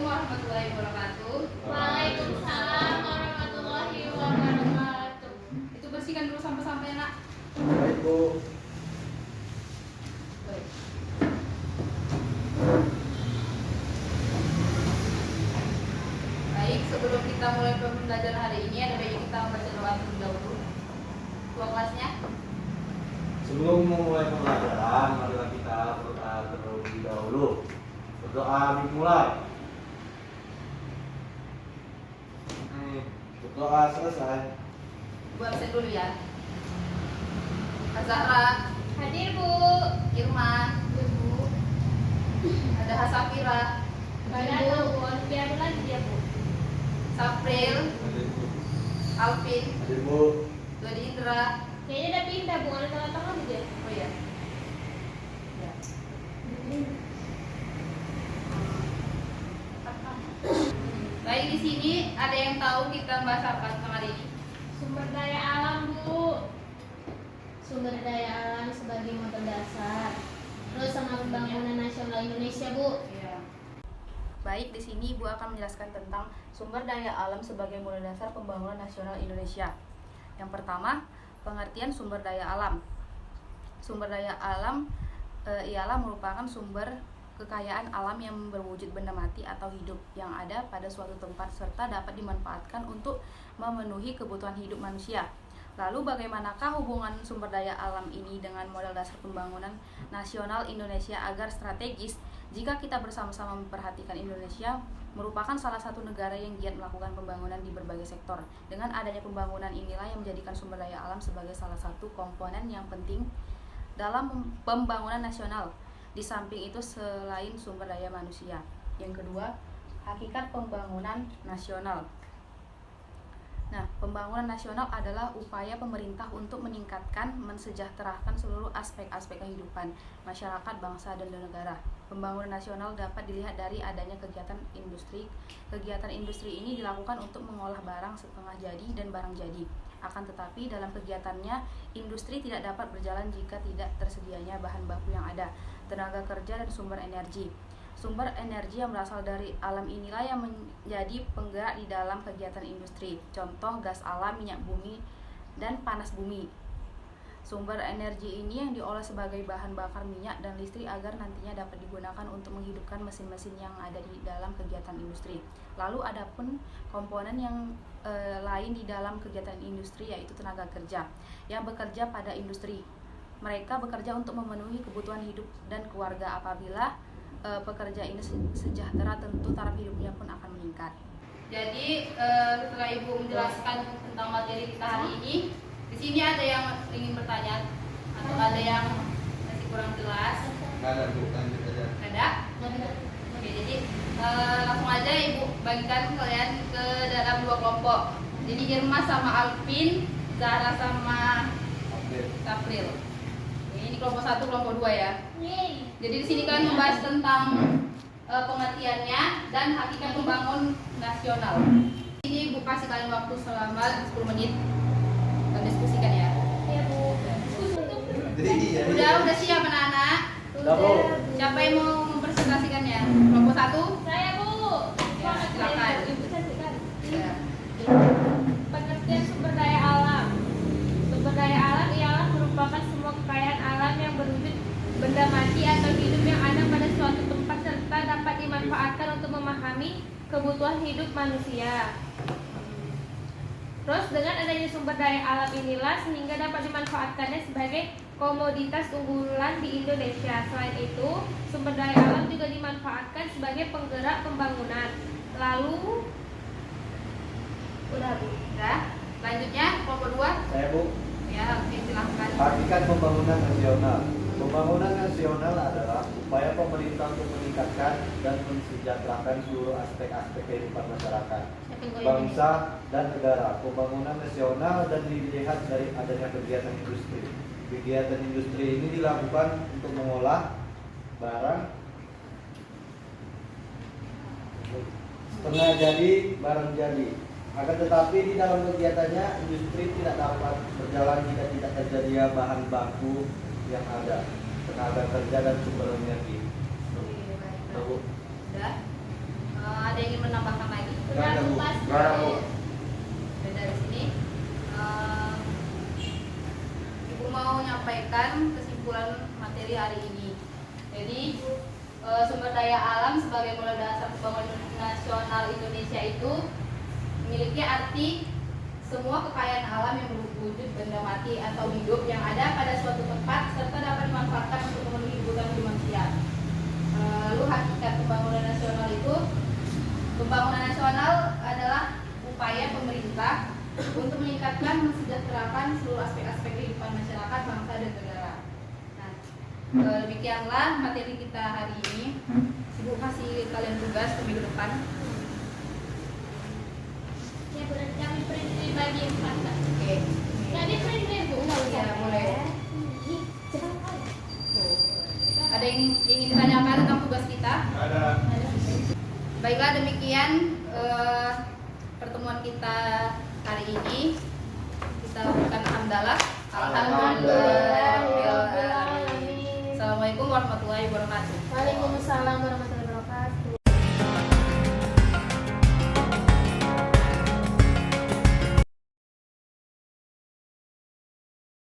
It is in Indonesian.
warahmatullahi wabarakatuh. Waalaikumsalam warahmatullahi wabarakatuh. Itu bersihkan dulu sampah-sampahnya, Nak. Baik, Bu. Baik. Baik, sebelum kita mulai pembelajaran hari ini, ada baiknya kita membaca doa terlebih dahulu. Ketua kelasnya. Sebelum memulai pembelajaran, marilah kita berdoa terlebih dahulu. Berdoa dimulai. Berdoa selesai. Bu absen dulu ya. Azahra, Hadir, Bu. Irma, Bu. ada Hasafira, Badan Bu. Biar lagi dia, Bu. Sapril, Hadir, Bu. Alvin, Hadir, Bu. Dodi Indra. Kayaknya udah pindah, Bu. Ada tengah-tengah Bu dia. Oh iya. Ya. Baik, di sini ada yang tahu kita bahas apa tentang hari ini? Sumber daya alam, Bu. Sumber daya alam sebagai modal dasar. Terus sama pembangunan nasional Indonesia, Bu. Iya. Baik, di sini Ibu akan menjelaskan tentang sumber daya alam sebagai modal dasar pembangunan nasional Indonesia. Yang pertama, pengertian sumber daya alam. Sumber daya alam ialah merupakan sumber kekayaan alam yang berwujud benda mati atau hidup yang ada pada suatu tempat serta dapat dimanfaatkan untuk memenuhi kebutuhan hidup manusia. Lalu bagaimanakah hubungan sumber daya alam ini dengan modal dasar pembangunan nasional Indonesia agar strategis? Jika kita bersama-sama memperhatikan, Indonesia merupakan salah satu negara yang giat melakukan pembangunan di berbagai sektor. Dengan adanya pembangunan inilah yang menjadikan sumber daya alam sebagai salah satu komponen yang penting dalam pembangunan nasional. Di samping itu, selain sumber daya manusia. Yang kedua, hakikat pembangunan nasional. Nah, pembangunan nasional adalah upaya pemerintah untuk meningkatkan, mensejahterakan seluruh aspek-aspek kehidupan masyarakat, bangsa, dan negara. Pembangunan nasional dapat dilihat dari adanya kegiatan industri. Kegiatan industri ini dilakukan untuk mengolah barang setengah jadi dan barang jadi. Akan tetapi dalam kegiatannya, industri tidak dapat berjalan jika tidak tersedianya bahan baku yang ada, tenaga kerja, dan sumber energi. Sumber energi yang berasal dari alam inilah yang menjadi penggerak di dalam kegiatan industri. Contoh gas alam, minyak bumi, dan panas bumi. Sumber energi ini yang diolah sebagai bahan bakar minyak dan listrik agar nantinya dapat digunakan untuk menghidupkan mesin-mesin yang ada di dalam kegiatan industri. Lalu adapun komponen yang lain di dalam kegiatan industri yaitu tenaga kerja yang bekerja pada industri. Mereka bekerja untuk memenuhi kebutuhan hidup dan keluarga. Apabila pekerja ini sejahtera, tentu taraf hidupnya pun akan meningkat. Jadi setelah Ibu menjelaskan tentang materi kita hari ini, di sini ada yang ingin bertanya atau ada yang masih kurang jelas? Nggak ada, Bu. Lanjut aja. Ada? Oke, jadi langsung aja Ibu bagikan kalian ke dalam dua kelompok. Jadi Irma sama Alvin, Zahra sama Oke. Sapril. Ini kelompok 1, kelompok 2 ya. Yeay. Jadi di sini kalian membahas tentang pengertiannya dan hakikat pembangun nasional. Ini Ibu kasih kalian waktu selama 10 menit mendiskusikan ya. Iya, Bu. Jadi Udah siap anak-anak? Udah, Bu. Siapa yang mau mempresentasikannya? Kelompok 1? Saya, Bu. Ya, silakan. Ibu cantikan. Ya. Pengertian sumber daya alam. Sumber daya alam ialah merupakan semua kekayaan alam yang berwujud benda mati atau hidup yang ada pada suatu tempat serta dapat dimanfaatkan untuk memahami kebutuhan hidup manusia. Terus dengan adanya sumber daya alam inilah sehingga dapat dimanfaatkannya sebagai komoditas unggulan di Indonesia. Selain itu, sumber daya alam juga dimanfaatkan sebagai penggerak pembangunan. Lalu udah, Bu. Udah. Selanjutnya kelompok 2. Saya, Bu. Ya, oke, silahkan. Hakikat pembangunan nasional. Pembangunan nasional adalah upaya pemerintah untuk meningkatkan dan mensejahterakan seluruh aspek-aspek kehidupan masyarakat, bangsa, dan negara. Pembangunan nasional dan dilihat dari adanya kegiatan industri. Kegiatan industri ini dilakukan untuk mengolah barang setengah jadi, barang jadi. Akan tetapi di dalam kegiatannya industri tidak dapat berjalan jika tidak tersedia bahan baku yang ada, tenaga kerja dan sumber energi. Oke, baik. Udah. Ada Dan dari sini Ibu mau menyampaikan kesimpulan materi hari ini. Jadi sumber daya alam sebagai modal dasar pembangunan nasional Indonesia itu memiliki arti semua kekayaan alam yang berwujud benda mati atau hidup yang ada pada suatu tempat serta dapat dimanfaatkan untuk memenuhi kebutuhan hidup manusia. Lalu hakikat pembangunan nasional itu, pembangunan nasional adalah upaya pemerintah untuk meningkatkan mensejahterakan seluruh aspek-aspek kehidupan masyarakat, bangsa dan negara. Nah, demikianlah materi kita hari ini. Ibu kasih kalian tugas ke minggu depan. Ya, berarti kami print dibagi 4. Oke. Jadi print deh Bu, nggak usah. Ya, boleh. Jangan kali. Ada yang ingin ditanyakan tentang tugas kita? Ada. Baiklah, demikian pertemuan kita hari ini. Kita berikan hamdalah. Alhamdulillah.